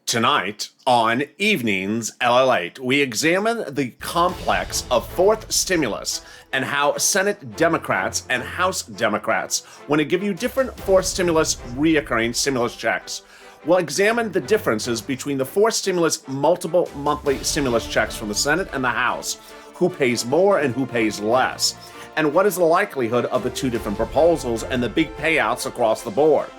Tonight on Evenings LALATE, we examine the complex of fourth stimulus and how Senate Democrats and House Democrats want to give you different fourth stimulus reoccurring stimulus checks. We'll examine the differences between the fourth stimulus multiple monthly stimulus checks from the Senate and the House, who pays more and who pays less, and what is the likelihood of the two different proposals and the big payouts across the board.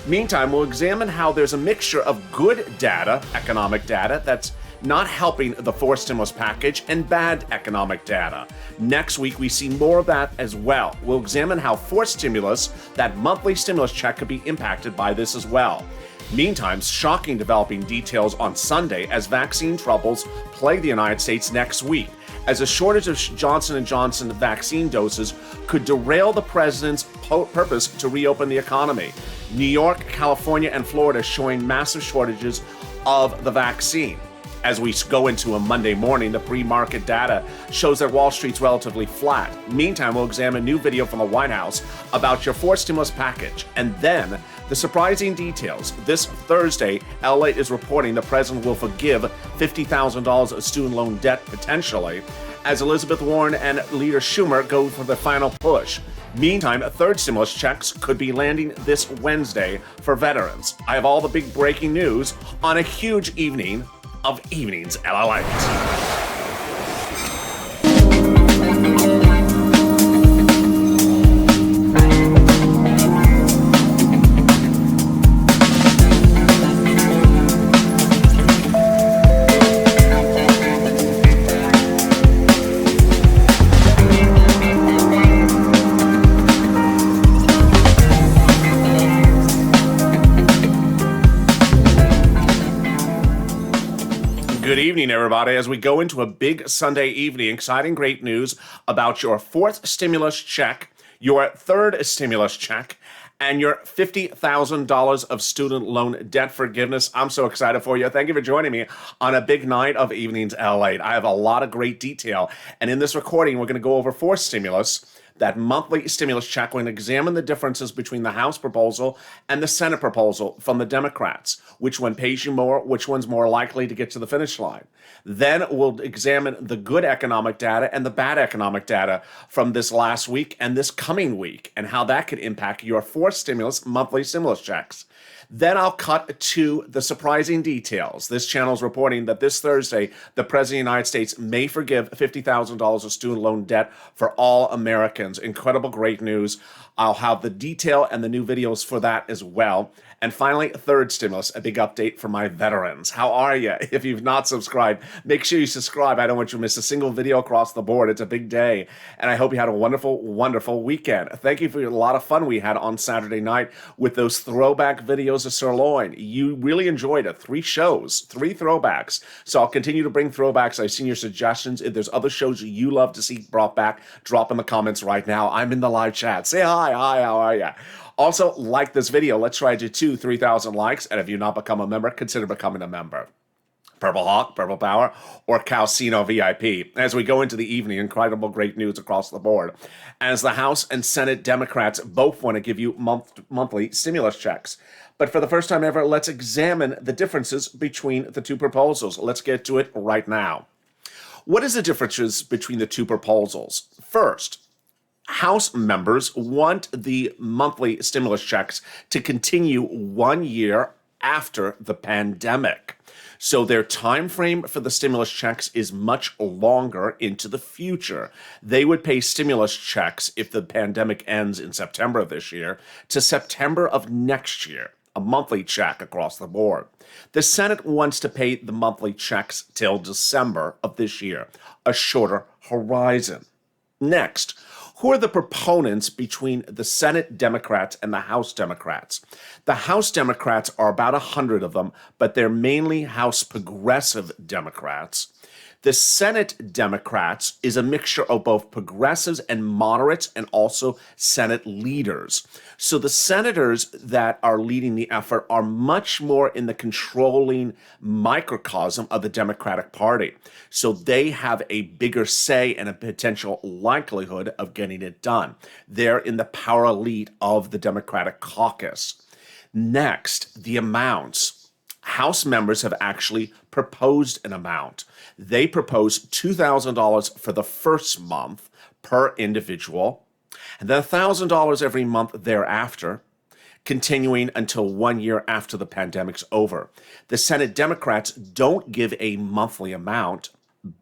Meantime, we'll examine how there's a mixture of good data, economic data, that's not helping the fourth stimulus package, and bad economic data. Next week, we see more of that as well. We'll examine how fourth stimulus, that monthly stimulus check, could be impacted by this as well. Meantime, shocking developing details on Sunday as vaccine troubles plague the United States next week, as a shortage of Johnson & Johnson vaccine doses could derail the president's purpose to reopen the economy. New York, California, and Florida showing massive shortages of the vaccine. As we go into a Monday morning, the pre-market data shows that Wall Street's relatively flat. Meantime, we'll examine a new video from the White House about your fourth stimulus package. And then, the surprising details. This Thursday, LALATE is reporting the president will forgive $50,000 of student loan debt potentially, as Elizabeth Warren and Leader Schumer go for the final push. Meantime, third stimulus checks could be landing this Wednesday for veterans. I have all the big breaking news on a huge evening of Evenings LALATE. Good evening, everybody. As we go into a big Sunday evening, exciting great news about your fourth stimulus check, your third stimulus check, and your $50,000 of student loan debt forgiveness. I'm so excited for you. Thank you for joining me on a big night of Evenings LALATE. I have a lot of great detail, and in this recording, we're going to go over fourth stimulus, that monthly stimulus check. We're going to examine the differences between the House proposal and the Senate proposal from the Democrats. Which one pays you more? Which one's more likely to get to the finish line? Then we'll examine the good economic data and the bad economic data from this last week and this coming week, and how that could impact your fourth stimulus monthly stimulus checks. Then I'll cut to the surprising details. This channel is reporting that this Thursday, the President of the United States may forgive $50,000 of student loan debt for all Americans. Incredible, great news. I'll have the detail and the new videos for that as well. And finally, third stimulus, a big update for my veterans. How are you? If you've not subscribed, make sure you subscribe. I don't want you to miss a single video across the board. It's a big day. And I hope you had a wonderful, wonderful weekend. Thank you for a lot of fun we had on Saturday night with those throwback videos of sirloin. You really enjoyed it. 3 shows, 3 throwbacks. So I'll continue to bring throwbacks. I've seen your suggestions. If there's other shows you love to see brought back, drop in the comments right now. I'm in the live chat. Say hi, how are you? Also, like this video. Let's try to do 3,000 likes. And if you've not become a member, consider becoming a member. Purple Hawk, Purple Power, or Calcino VIP. As we go into the evening, incredible great news across the board. As the House and Senate Democrats both want to give you monthly stimulus checks. But for the first time ever, let's examine the differences between the two proposals. Let's get to it right now. What is the differences between the two proposals? First, House members want the monthly stimulus checks to continue 1 year after the pandemic. So their time frame for the stimulus checks is much longer into the future. They would pay stimulus checks if the pandemic ends in September of this year to September of next year, a monthly check across the board. The Senate wants to pay the monthly checks till December of this year, a shorter horizon. Next, who are the proponents between the Senate Democrats and the House Democrats? The House Democrats are about 100 of them, but they're mainly House progressive Democrats. The Senate Democrats is a mixture of both progressives and moderates and also Senate leaders. So the senators that are leading the effort are much more in the controlling microcosm of the Democratic Party. So they have a bigger say and a potential likelihood of getting it done. They're in the power elite of the Democratic caucus. Next, the amounts. House members have actually proposed an amount. They proposed $2,000 for the first month per individual, and then $1,000 every month thereafter, continuing until 1 year after the pandemic's over. The Senate Democrats don't give a monthly amount,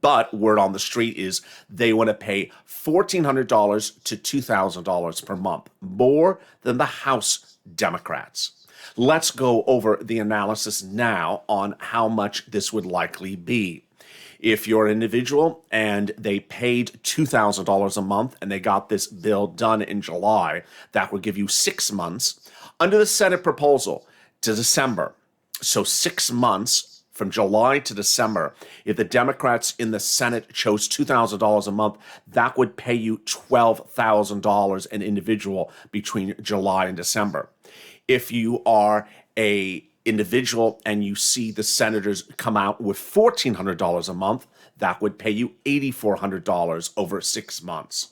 but word on the street is they want to pay $1,400 to $2,000 per month, more than the House Democrats. Let's go over the analysis now on how much this would likely be. If you're an individual and they paid $2,000 a month and they got this bill done in July, that would give you 6 months. Under the Senate proposal to December, so 6 months from July to December, if the Democrats in the Senate chose $2,000 a month, that would pay you $12,000 an individual between July and December. If you are a individual and you see the senators come out with $1,400 a month, that would pay you $8,400 over 6 months.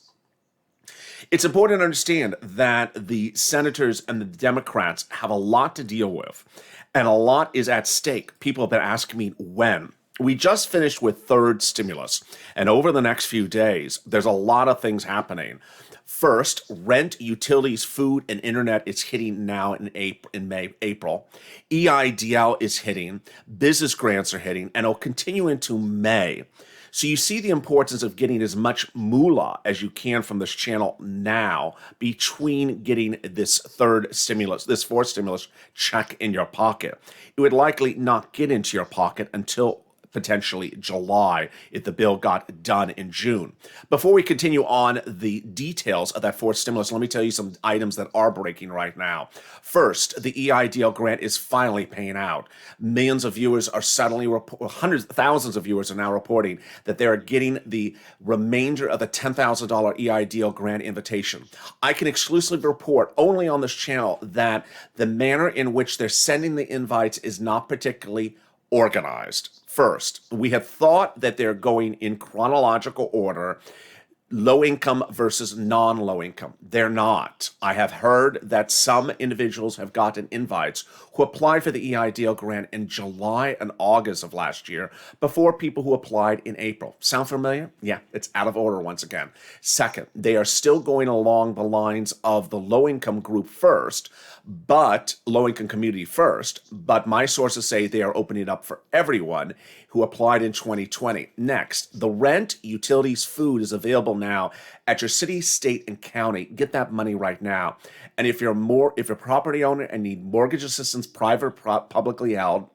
It's important to understand that the senators and the Democrats have a lot to deal with, and a lot is at stake. People have been asking me when. We just finished with third stimulus, and over the next few days, there's a lot of things happening. First, rent, utilities, food, and internet is hitting now in April. EIDL is hitting, business grants are hitting, and it'll continue into May. So you see the importance of getting as much moolah as you can from this channel now between getting this fourth stimulus check in your pocket. It would likely not get into your pocket until potentially July if the bill got done in June. Before we continue on the details of that fourth stimulus, let me tell you some items that are breaking right now. First, the EIDL grant is finally paying out. Millions of viewers are suddenly, thousands of viewers are now reporting that they're getting the remainder of the $10,000 EIDL grant invitation. I can exclusively report only on this channel that the manner in which they're sending the invites is not particularly organized. First, we have thought that they're going in chronological order, low income versus non-low income. They're not. I have heard that some individuals have gotten invites who applied for the EIDL grant in July and August of last year before people who applied in April. Sound familiar? Yeah, it's out of order once again. Second, they are still going along the lines of the low income group first, but low-income community first, but my sources say they are opening it up for everyone who applied in 2020. Next, the rent, utilities, food is available now at your city, state, and county. Get that money right now. And if you're a property owner and need mortgage assistance, private or publicly held,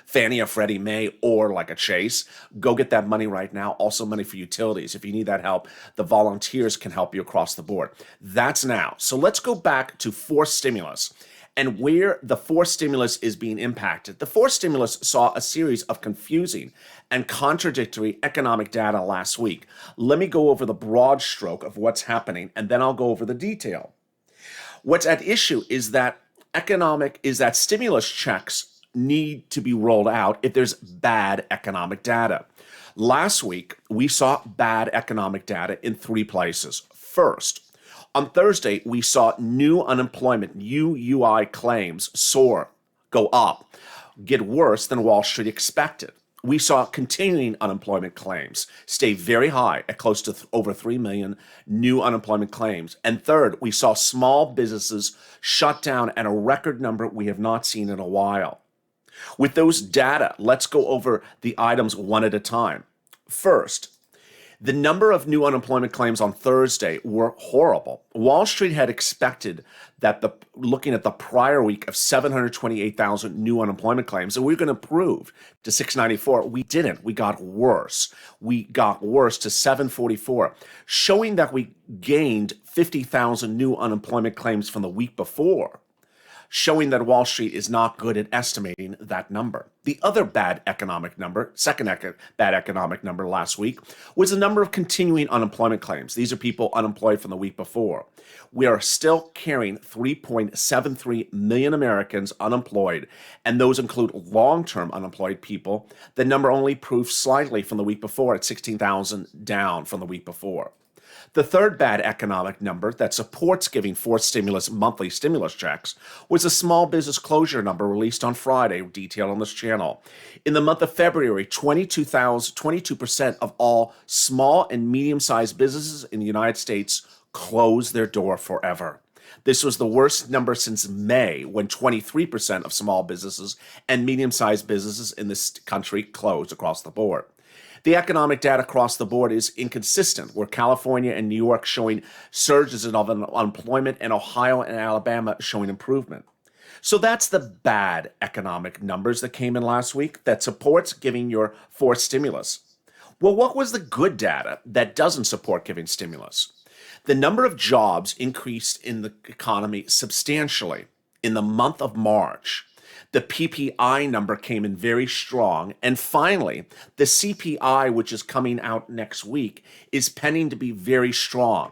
Fannie or Freddie Mae, or like a Chase, go get that money right now. Also money for utilities. If you need that help, the volunteers can help you across the board. That's now. So let's go back to fourth stimulus and where the fourth stimulus is being impacted. The fourth stimulus saw a series of confusing and contradictory economic data last week. Let me go over the broad stroke of what's happening, and then I'll go over the detail. What's at issue is that stimulus checks need to be rolled out if there's bad economic data. Last week, we saw bad economic data in 3 places. First, on Thursday, we saw new unemployment, UUI claims go up, get worse than Wall Street expected. We saw continuing unemployment claims stay very high at close to over 3 million new unemployment claims. And third, we saw small businesses shut down at a record number we have not seen in a while. With those data, let's go over the items one at a time. First, the number of new unemployment claims on Thursday were horrible. Wall Street had expected that looking at the prior week of 728,000 new unemployment claims, and we were going to improve to 694. We didn't. We got worse. We got worse to 744, showing that we gained 50,000 new unemployment claims from the week before, showing that Wall Street is not good at estimating that number. The other bad economic number, bad economic number last week, was the number of continuing unemployment claims. These are people unemployed from the week before. We are still carrying 3.73 million Americans unemployed, and those include long-term unemployed people. The number only improved slightly from the week before at 16,000, down from the week before. The third bad economic number that supports giving fourth stimulus monthly stimulus checks was the small business closure number released on Friday, detailed on this channel. In the month of February, 22% of all small and medium-sized businesses in the United States closed their door forever. This was the worst number since May, when 23% of small businesses and medium-sized businesses in this country closed across the board. The economic data across the board is inconsistent, where California and New York showing surges in unemployment and Ohio and Alabama showing improvement. So that's the bad economic numbers that came in last week that supports giving your fourth stimulus. Well, what was the good data that doesn't support giving stimulus? The number of jobs increased in the economy substantially in the month of March. The PPI number came in very strong. And finally, the CPI, which is coming out next week, is pending to be very strong.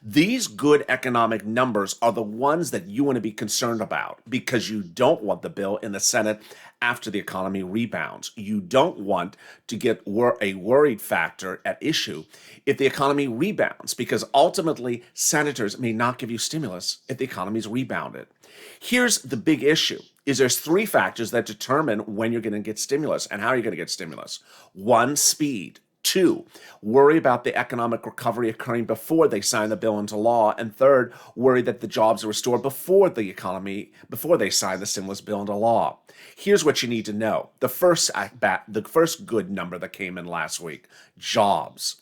These good economic numbers are the ones that you want to be concerned about, because you don't want the bill in the Senate after the economy rebounds. You don't want to get a worried factor at issue if the economy rebounds, because ultimately senators may not give you stimulus if the economy's rebounded. Here's the big issue. There's three factors that determine when you're going to get stimulus and how you're going to get stimulus. One, speed. Two, worry about the economic recovery occurring before they sign the bill into law. And third, worry that the jobs are restored before they sign the stimulus bill into law. Here's what you need to know. The first good number that came in last week, jobs.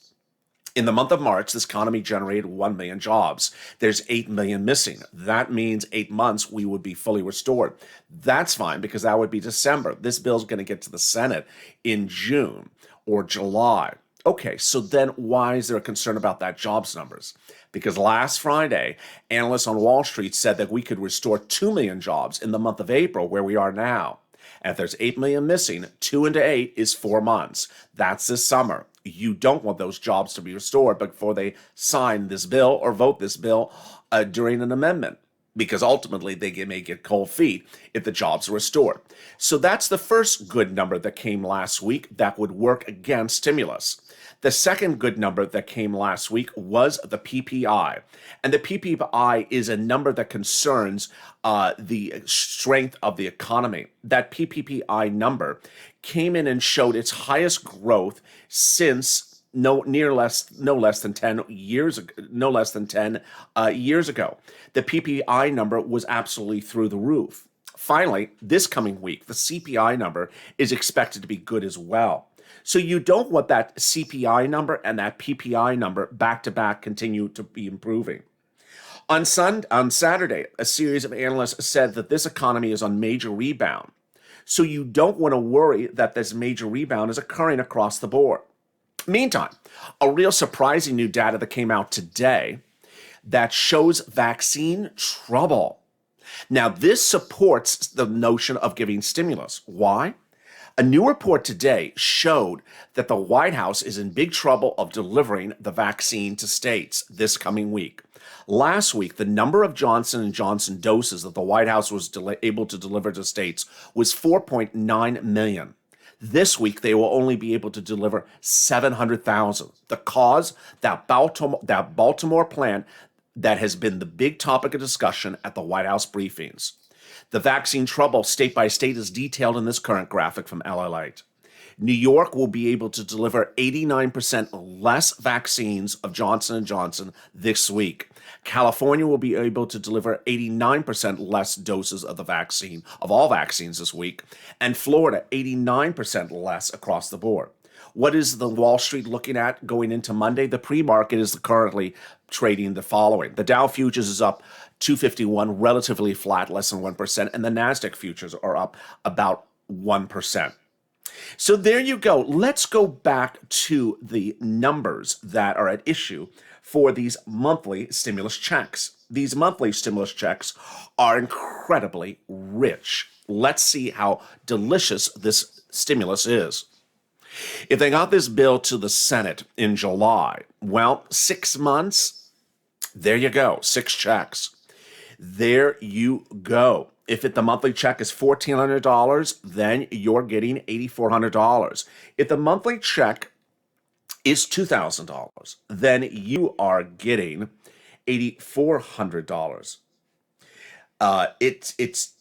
In the month of March, this economy generated 1 million jobs. There's 8 million missing. That means 8 months we would be fully restored. That's fine, because that would be December. This bill's going to get to the Senate in June or July. Okay, so then why is there a concern about that jobs numbers? Because last Friday, analysts on Wall Street said that we could restore 2 million jobs in the month of April, where we are now. And if there's 8 million missing, 2 into 8 is 4 months. That's this summer. You don't want those jobs to be restored before they sign this bill or vote this bill during an amendment, because ultimately they may get cold feet if the jobs are restored. So that's the first good number that came last week that would work against stimulus. The second good number that came last week was the PPI. And the PPI is a number that concerns the strength of the economy. That PPI number came in and showed its highest growth since no less than 10 years ago. The PPI number was absolutely through the roof. Finally, this coming week, the CPI number is expected to be good as well. So you don't want that CPI number and that PPI number back-to-back continue to be improving. On Saturday, a series of analysts said that this economy is on major rebound. So you don't want to worry that this major rebound is occurring across the board. Meantime, a real surprising new data that came out today that shows vaccine trouble. Now, this supports the notion of giving stimulus. Why? A new report today showed that the White House is in big trouble of delivering the vaccine to states this coming week. Last week, the number of Johnson & Johnson doses that the White House was able to deliver to states was 4.9 million. This week, they will only be able to deliver 700,000. The cause, that Baltimore plant that has been the big topic of discussion at the White House briefings. The vaccine trouble state by state is detailed in this current graphic from LALATE. New York will be able to deliver 89% less vaccines of Johnson & Johnson this week. California will be able to deliver 89% less doses of the vaccine, of all vaccines this week, and Florida 89% less across the board. What is the Wall Street looking at going into Monday? The pre-market is currently trading the following. The Dow futures is up 251, relatively flat, less than 1%, and the NASDAQ futures are up about 1%. So there you go. Let's go back to the numbers that are at issue for these monthly stimulus checks. These monthly stimulus checks are incredibly rich. Let's see how delicious this stimulus is. If they got this bill to the Senate in July, well, 6 months, there you go, 6 checks. There you go. If the monthly check is $1,400, then you're getting $8,400. If the monthly check is $2,000, then you are getting $8,400. It's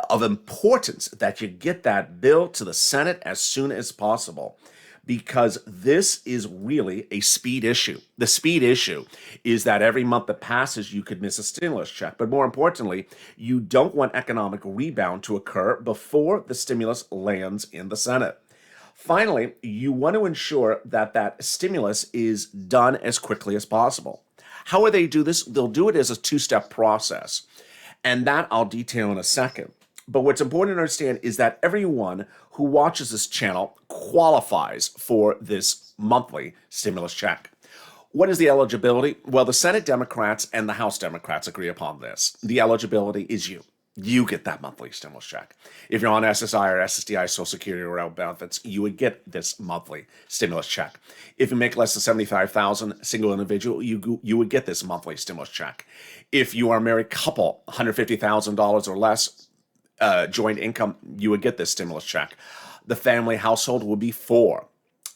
of importance that you get that bill to the Senate as soon as possible, because this is really a speed issue. The speed issue is that every month that passes, you could miss a stimulus check. But more importantly, you don't want economic rebound to occur before the stimulus lands in the Senate. Finally, you want to ensure that that stimulus is done as quickly as possible. How will they do this? They'll do it as a two-step process, and that I'll detail in a second. But what's important to understand is that everyone who watches this channel qualifies for this monthly stimulus check. What is the eligibility? Well, the Senate Democrats and the House Democrats agree upon this. The eligibility is you. You get that monthly stimulus check. If you're on SSI or SSDI, Social Security or health benefits, you would get this monthly stimulus check. If you make less than $75,000 single individual, you would get this monthly stimulus check. If you are a married couple, $150,000 or less joint income, you would get this stimulus check. The family household would be 4.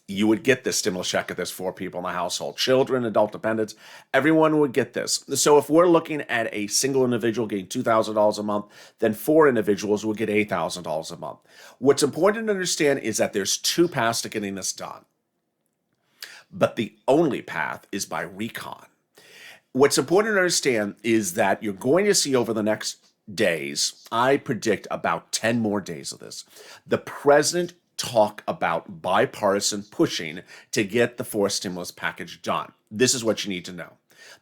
You would get this stimulus check if there's 4 people in the household. Children, adult dependents, everyone would get this. So if we're looking at a single individual getting $2,000 a month, then 4 individuals would get $8,000 a month. What's important to understand is that there's 2 paths to getting this done, but the only path is by recon. What's important to understand is that you're going to see over the next days, I predict about 10 more days of this, the president talk about bipartisan pushing to get the 4th stimulus package done. This is what you need to know.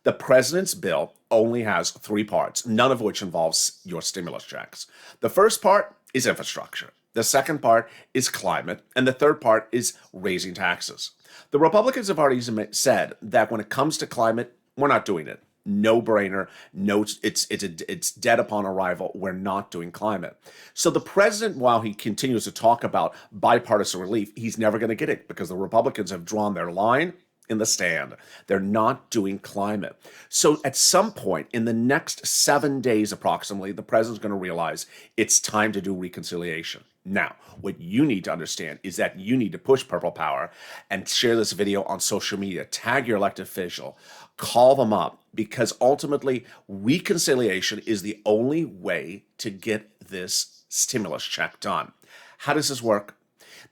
The president's bill only has 3 parts, none of which involves your stimulus checks. The first part is infrastructure. The second part is climate. And the third part is raising taxes. The Republicans have already said that when it comes to climate, we're not doing it. No brainer. No, it's dead upon arrival. We're not doing climate. So the president, while he continues to talk about bipartisan relief, he's never going to get it because the Republicans have drawn their line in the stand. They're not doing climate. So at some point in the next 7 days approximately, the president's going to realize it's time to do reconciliation. Now, what you need to understand is that you need to push Purple Power and share this video on social media. Tag your elected official. Call them up, because ultimately reconciliation is the only way to get this stimulus check done. How does this work?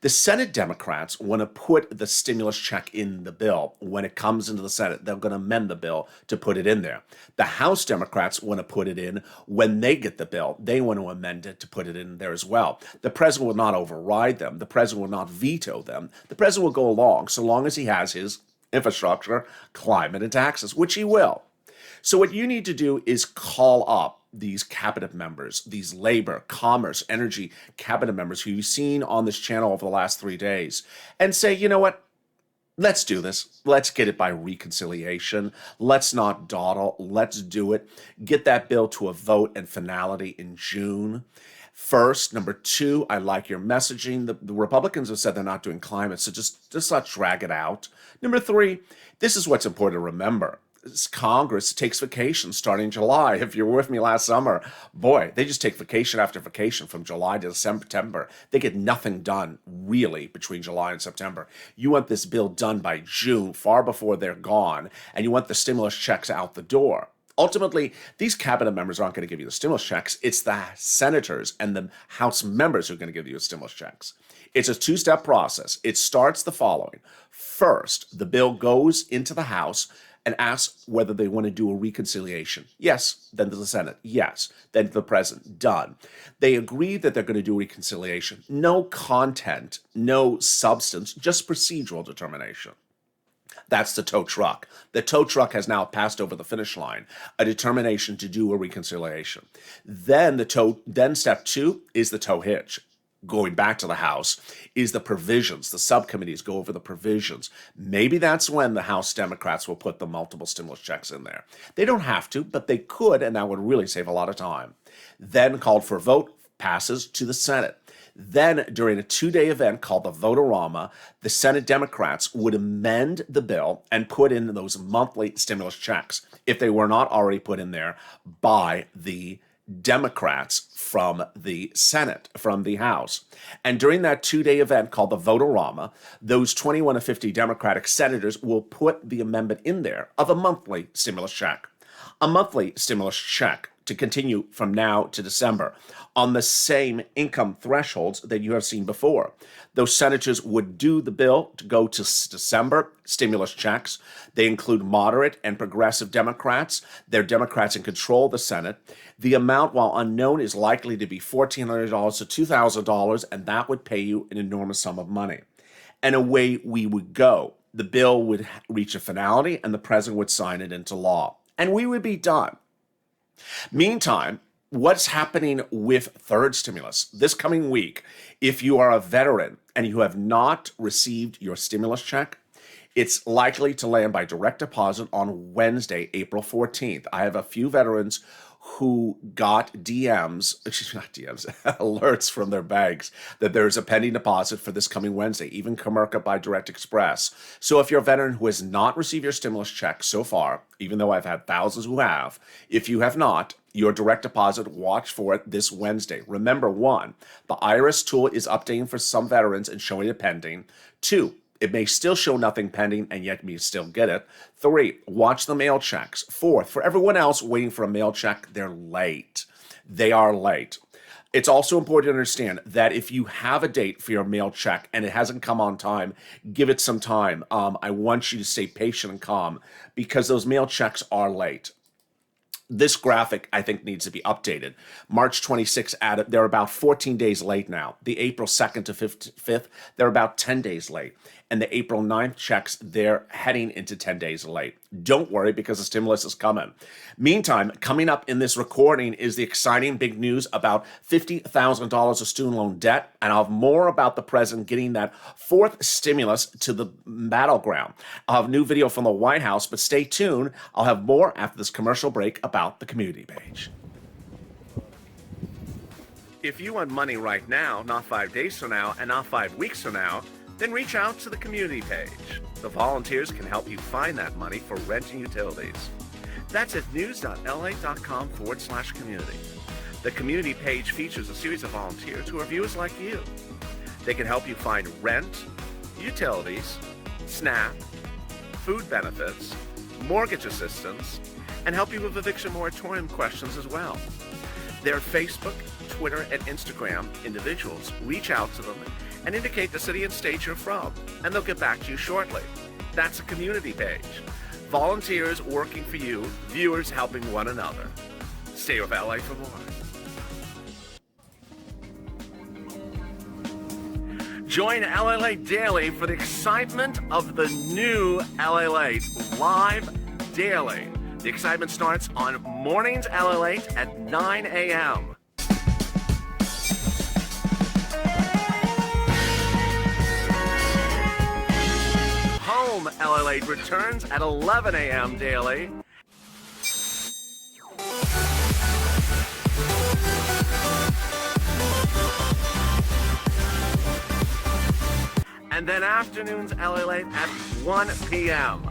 The Senate Democrats want to put the stimulus check in the bill. When it comes into the Senate, they're going to amend the bill to put it in there. The House Democrats want to put it in when they get the bill. They want to amend it to put it in there as well. The president will not override them. The president will not veto them. The president will go along so long as he has his infrastructure, climate, and taxes, which he will. So what you need to do is call up these cabinet members, these labor, commerce, energy cabinet members who you've seen on this channel over the last 3 days, and say, you know what? Let's do this. Let's get it by reconciliation. Let's not dawdle. Let's do it. Get that bill to a vote and finality in June. First. Number 2, I like your messaging. The Republicans have said they're not doing climate, so just let's drag it out. Number 3, this is what's important to remember. Congress takes vacation starting in July. If you were with me last summer, boy, they just take vacation after vacation from July to September. They get nothing done, really, between July and September. You want this bill done by June, far before they're gone, and you want the stimulus checks out the door. Ultimately, these cabinet members aren't going to give you the stimulus checks. It's the senators and the House members who are going to give you the stimulus checks. It's a 2-step process. It starts the following. First, the bill goes into the House and asks whether they want to do a reconciliation. Yes. Then to the Senate. Yes. Then to the president. Done. They agree that they're going to do reconciliation. No content, no substance, just procedural determination. That's the tow truck. The tow truck has now passed over the finish line, a determination to do a reconciliation. Then step 2 is the tow hitch. Going back to the House is the provisions. The subcommittees go over the provisions. Maybe that's when the House Democrats will put the multiple stimulus checks in there. They don't have to, but they could, and that would really save a lot of time. Then called for a vote, passes to the Senate. Then, during a 2-day event called the Vote-A-Rama, the Senate Democrats would amend the bill and put in those monthly stimulus checks if they were not already put in there by the Democrats from the Senate, from the House. And during that two-day event called the Vote-A-Rama, those 21 of 50 Democratic senators will put the amendment in there of a monthly stimulus check. A monthly stimulus check to continue from now to December on the same income thresholds that you have seen before. Those senators would do the bill to go to December stimulus checks. They include moderate and progressive Democrats. They're Democrats in control of the Senate. The amount, while unknown, is likely to be $1,400 to $2,000, and that would pay you an enormous sum of money. And away we would go. The bill would reach a finality, and the president would sign it into law. And we would be done. Meantime, what's happening with third stimulus this coming week? If you are a veteran and you have not received your stimulus check, it's likely to land by direct deposit on Wednesday, April 14th. I have a few veterans who got alerts from their banks that there's a pending deposit for this coming Wednesday, even Comerica by Direct Express. So if you're a veteran who has not received your stimulus check so far, even though I've had thousands who have, if you have not, your direct deposit, watch for it this Wednesday. Remember, 1, the IRS tool is updating for some veterans and showing it pending. 2, it may still show nothing pending and yet you still get it. 3, watch the mail checks. 4, for everyone else waiting for a mail check, they're late. They are late. It's also important to understand that if you have a date for your mail check and it hasn't come on time, give it some time. I want you to stay patient and calm because those mail checks are late. This graphic, I think, needs to be updated. March 26th, they're about 14 days late now. The April 2nd to 5th, they're about 10 days late. And the April 9th checks, they're heading into 10 days late. Don't worry, because the stimulus is coming. Meantime, coming up in this recording is the exciting big news about $50,000 of student loan debt, and I'll have more about the president getting that fourth stimulus to the battleground. I'll have a new video from the White House, but stay tuned. I'll have more after this commercial break about the community page. If you want money right now, not 5 days from now, and not 5 weeks from now, then reach out to the community page. The volunteers can help you find that money for rent and utilities. That's at news.la.com/community. The community page features a series of volunteers who are viewers like you. They can help you find rent, utilities, SNAP, food benefits, mortgage assistance, and help you with eviction moratorium questions as well. Their Facebook, Twitter, and Instagram individuals reach out to them and indicate the city and state you're from, and they'll get back to you shortly. That's a community page. Volunteers working for you, viewers helping one another. Stay with LA for more. Join LALATE Daily for the excitement of the new LALATE live daily. The excitement starts on Mornings LALATE at 9 a.m. Home LALATE returns at 11 a.m. daily. And then afternoons LALATE at 1 p.m.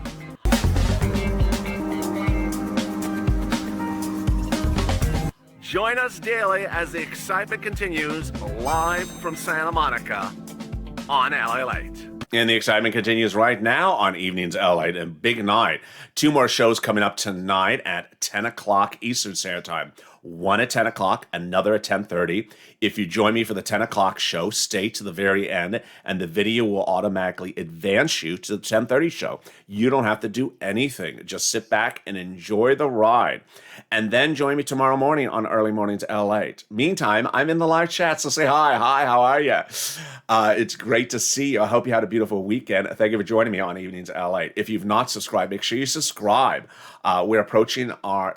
Join us daily as the excitement continues live from Santa Monica on LALATE. And the excitement continues right now on Evenings LALATE and big night. 2 more shows coming up tonight at 10 o'clock Eastern Standard Time. One at 10 o'clock, another at 10:30. If you join me for the 10 o'clock show, stay to the very end, and the video will automatically advance you to the 10:30 show. You don't have to do anything. Just sit back and enjoy the ride. And then join me tomorrow morning on Early Mornings LALATE. Meantime, I'm in the live chat, so say hi. Hi, how are you? It's great to see you. I hope you had a beautiful weekend. Thank you for joining me on Evenings LALATE. If you've not subscribed, make sure you subscribe. We're approaching our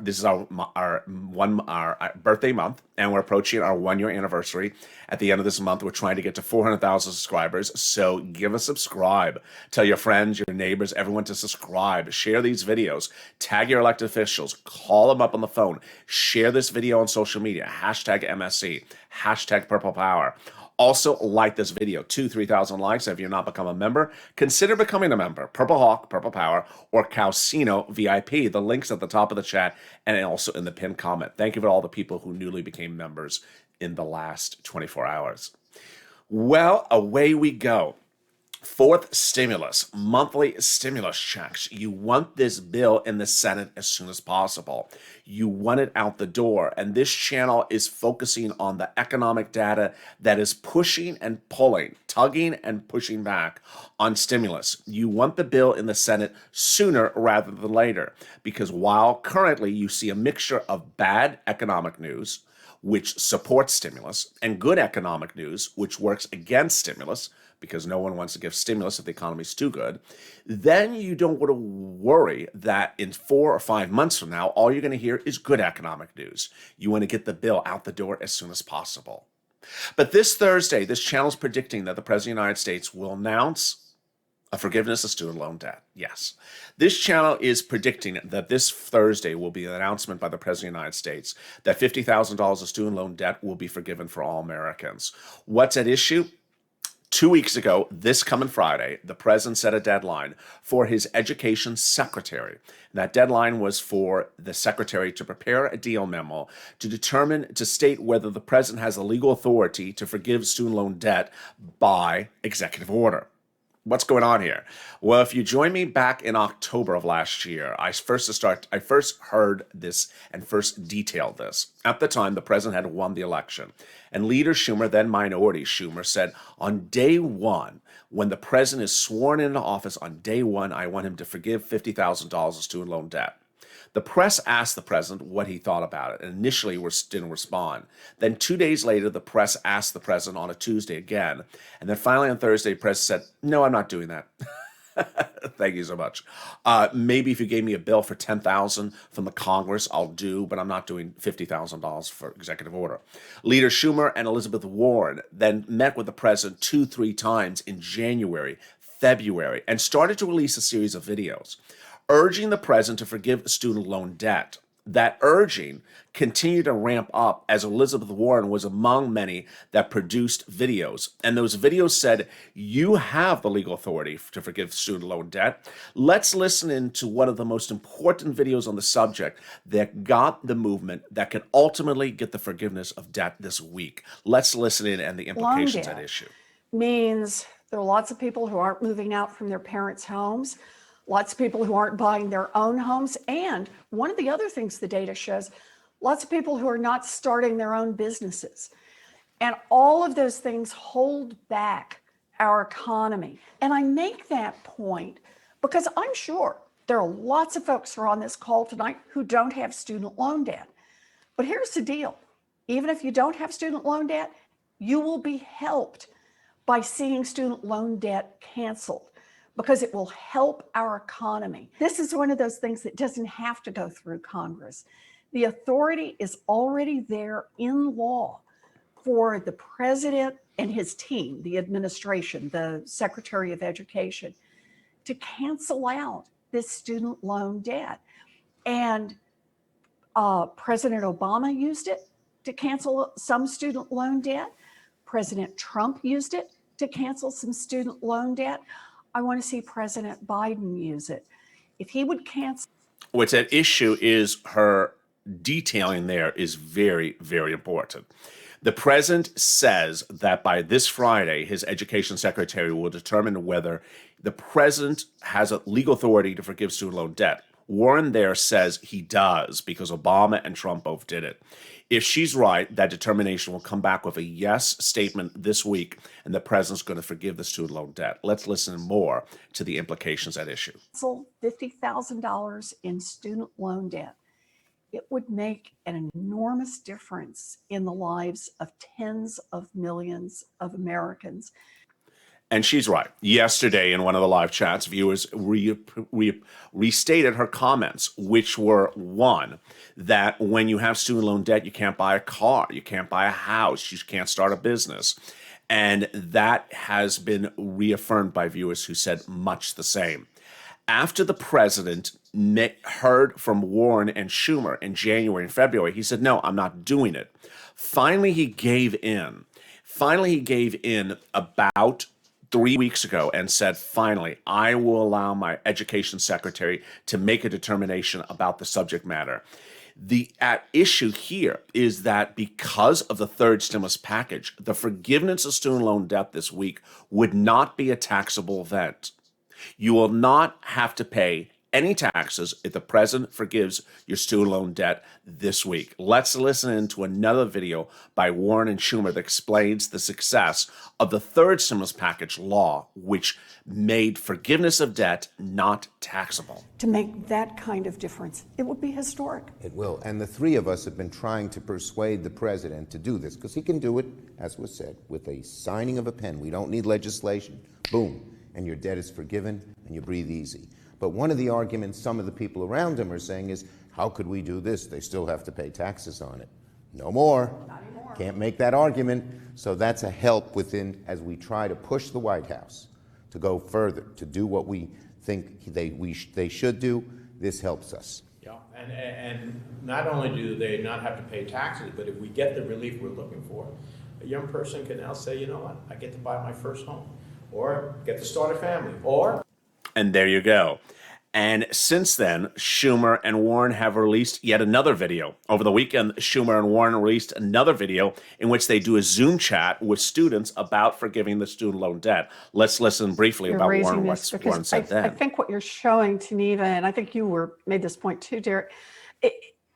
birthday month, and we're approaching our 1-year anniversary. At the end of this month, we're trying to get to 400,000 subscribers, so give a subscribe. Tell your friends, your neighbors, everyone to subscribe. Share these videos. Tag your elected officials. Call them up on the phone. Share this video on social media. Hashtag MSC. Hashtag Purple Power. Also, like this video, 3,000 likes. If you're not become a member, consider becoming a member. Purple Hawk, Purple Power, or Calcino VIP. The link's at the top of the chat and also in the pinned comment. Thank you for all the people who newly became members in the last 24 hours. Well, away we go. Fourth stimulus, monthly stimulus checks. You want this bill in the Senate as soon as possible. You want it out the door. And this channel is focusing on the economic data that is pushing and pulling, tugging and pushing back on stimulus. You want the bill in the Senate sooner rather than later, because while currently you see a mixture of bad economic news, which supports stimulus, and good economic news, which works against stimulus, because no one wants to give stimulus if the economy's too good, then you don't want to worry that in 4 or 5 months from now, all you're going to hear is good economic news. You want to get the bill out the door as soon as possible. But this Thursday, this channel is predicting that the President of the United States will announce a forgiveness of student loan debt. Yes. This channel is predicting that this Thursday will be an announcement by the President of the United States that $50,000 of student loan debt will be forgiven for all Americans. What's at issue? 2 weeks ago, this coming Friday, the president set a deadline for his education secretary. That deadline was for the secretary to prepare a deal memo to state whether the president has the legal authority to forgive student loan debt by executive order. What's going on here? Well, if you join me back in October of last year, I first heard this and first detailed this. At the time, the president had won the election. And Leader Schumer, then Minority Schumer, said on day one, when the president is sworn into office on day one, I want him to forgive $50,000 of student loan debt. The press asked the president what he thought about it, and initially didn't respond. Then 2 days later, the press asked the president on a Tuesday again, and then finally on Thursday, the president said, no, I'm not doing that. Thank you so much. Maybe if you gave me a bill for $10,000 from the Congress, I'll do, but I'm not doing $50,000 for executive order. Leader Schumer and Elizabeth Warren then met with the president 2-3 times in January, February, and started to release a series of videos urging the president to forgive student loan debt. That urging continued to ramp up as Elizabeth Warren was among many that produced videos. And those videos said, you have the legal authority to forgive student loan debt. Let's listen into one of the most important videos on the subject that got the movement that can ultimately get the forgiveness of debt this week. Let's listen in and the implications at issue. Means there are lots of people who aren't moving out from their parents' homes. Lots of people who aren't buying their own homes. And one of the other things the data shows, lots of people who are not starting their own businesses. And all of those things hold back our economy. And I make that point because I'm sure there are lots of folks who are on this call tonight who don't have student loan debt. But here's the deal. Even if you don't have student loan debt, you will be helped by seeing student loan debt canceled, because it will help our economy. This is one of those things that doesn't have to go through Congress. The authority is already there in law for the president and his team, the administration, the Secretary of Education, to cancel out this student loan debt. And President Obama used it to cancel some student loan debt. President Trump used it to cancel some student loan debt. I want to see President Biden use it. If he would cancel. What's at issue is her detailing there is very, very important. The president says that by this Friday, his education secretary will determine whether the president has a legal authority to forgive student loan debt. Warren there says he does because Obama and Trump both did it. If she's right, that determination will come back with a yes statement this week, and the president's going to forgive the student loan debt. Let's listen more to the implications at issue. $50,000 in student loan debt. It would make an enormous difference in the lives of tens of millions of Americans. And she's right. Yesterday, in one of the live chats, viewers restated her comments, which were, one, that when you have student loan debt, you can't buy a car, you can't buy a house, you can't start a business. And that has been reaffirmed by viewers who said much the same. After the president heard from Warren and Schumer in January and February, he said, no, I'm not doing it. Finally, he gave in. Finally, he gave in about 3 weeks ago and said, finally, I will allow my education secretary to make a determination about the subject matter. The at issue here is that because of the third stimulus package, the forgiveness of student loan debt this week would not be a taxable event. You will not have to pay any taxes if the president forgives your student loan debt this week. Let's listen into another video by Warren and Schumer that explains the success of the third stimulus package law, which made forgiveness of debt not taxable. To make that kind of difference, it would be historic. It will. And the three of us have been trying to persuade the president to do this, because he can do it, as was said, with a signing of a pen. We don't need legislation. Boom. And your debt is forgiven, and you breathe easy. But one of the arguments some of the people around him are saying is, how could we do this? They still have to pay taxes on it. No more. Not anymore. Can't make that argument. So that's a help within, as we try to push the White House to go further, to do what we think they should do. This helps us. Yeah, and not only do they not have to pay taxes, but if we get the relief we're looking for, a young person can now say, you know what, I get to buy my first home, or get to start a family, or... And there you go. And since then, Schumer and Warren have released yet another video. Over the weekend, Schumer and Warren released another video in which they do a Zoom chat with students about forgiving the student loan debt. Let's listen briefly about Warren, what Warren said then. I think what you're showing, Taneva, and I think you made this point too, Derek,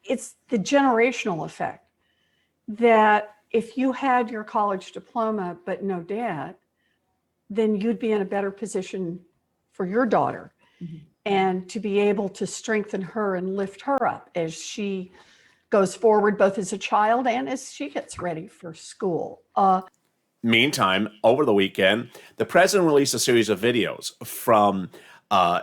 it's the generational effect that if you had your college diploma but no debt, then you'd be in a better position for your daughter. Mm-hmm. And to be able to strengthen her and lift her up as she goes forward, both as a child and as she gets ready for school. Meantime, over the weekend, the president released a series of videos from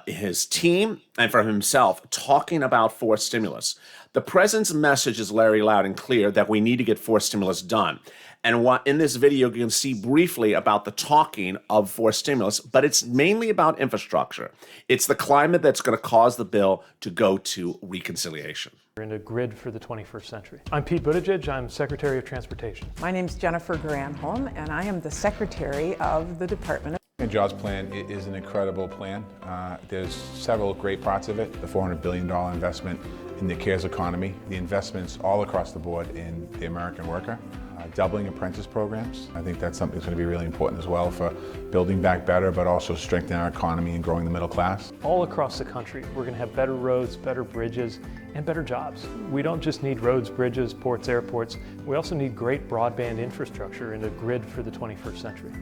his team and from himself talking about forced stimulus. The president's message is very loud and clear that we need to get forced stimulus done. And what in this video, you can see briefly about the talking of forced stimulus, but it's mainly about infrastructure. It's the climate that's going to cause the bill to go to reconciliation. In a grid for the 21st century. I'm Pete Buttigieg, I'm Secretary of Transportation. My name's Jennifer Granholm, and I am the Secretary of the Department of... The jobs plan is an incredible plan. There's several great parts of it. The $400 billion investment in the CARES economy, the investments all across the board in the American worker, doubling apprentice programs. I think that's something that's going to be really important as well for building back better, but also strengthening our economy and growing the middle class. All across the country, we're going to have better roads, better bridges, and better jobs. We don't just need roads, bridges, ports, airports. We also need great broadband infrastructure in a grid for the 21st century.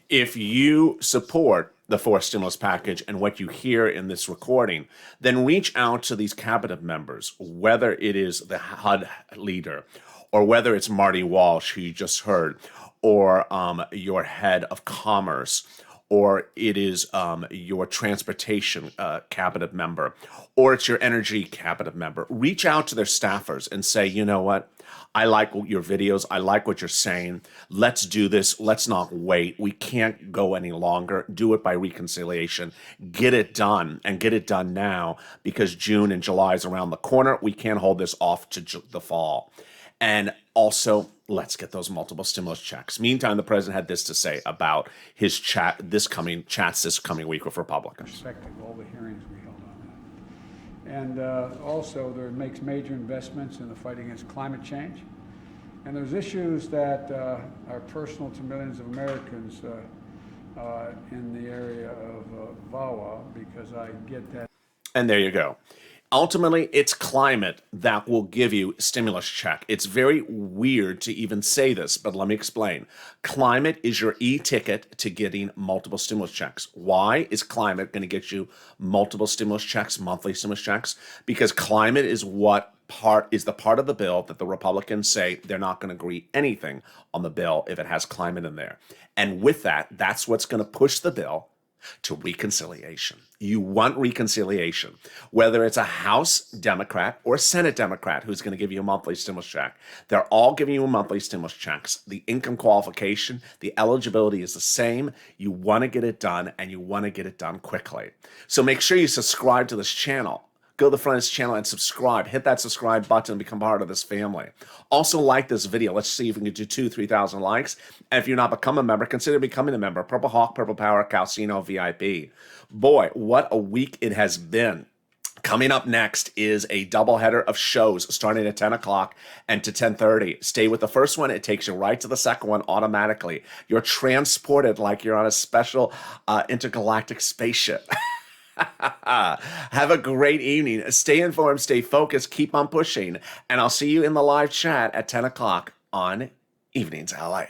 If you support the forced stimulus package and what you hear in this recording, then reach out to these cabinet members, whether it is the HUD leader, or whether it's Marty Walsh, who you just heard, or your head of commerce, or it is your transportation cabinet member, or it's your energy cabinet member. Reach out to their staffers and say, you know what? I like your videos. I like what you're saying. Let's do this. Let's not wait. We can't go any longer. Do it by reconciliation. Get it done, and get it done now, because June and July is around the corner. We can't hold this off to the fall. And also, let's get those multiple stimulus checks. Meantime, the president had this to say about his chats this coming week with Republicans. Respecting all the hearings we held on that. And also, there makes major investments in the fight against climate change. And there's issues that are personal to millions of Americans in the area of VAWA, because I get that. And there you go. Ultimately, it's climate that will give you stimulus check. It's very weird to even say this, but let me explain. Climate is your e-ticket to getting multiple stimulus checks. Why is climate going to get you multiple stimulus checks, monthly stimulus checks? Because climate is the part of the bill that the Republicans say they're not going to agree anything on the bill if it has climate in there. And with that, that's what's going to push the bill to reconciliation. You want reconciliation, whether it's a House Democrat or a Senate Democrat who's going to give you a monthly stimulus check. They're all giving you a monthly stimulus checks. The income qualification, the eligibility is the same. You want to get it done, and you want to get it done quickly. So make sure you subscribe to this channel. go to the front of this channel and subscribe. Hit that subscribe button and become part of this family. Also like this video. Let's see if we can do 2,000 to 3,000 likes. And if you're not become a member, consider becoming a member. Purple Hawk, Purple Power, Calcino VIP. Boy, what a week it has been. Coming up next is a doubleheader of shows starting at 10 o'clock and to 10:30. Stay with the first one. It takes you right to the second one automatically. You're transported like you're on a special intergalactic spaceship. Have a great evening. Stay informed, stay focused, keep on pushing. And I'll see you in the live chat at 10 o'clock on Evenings LA.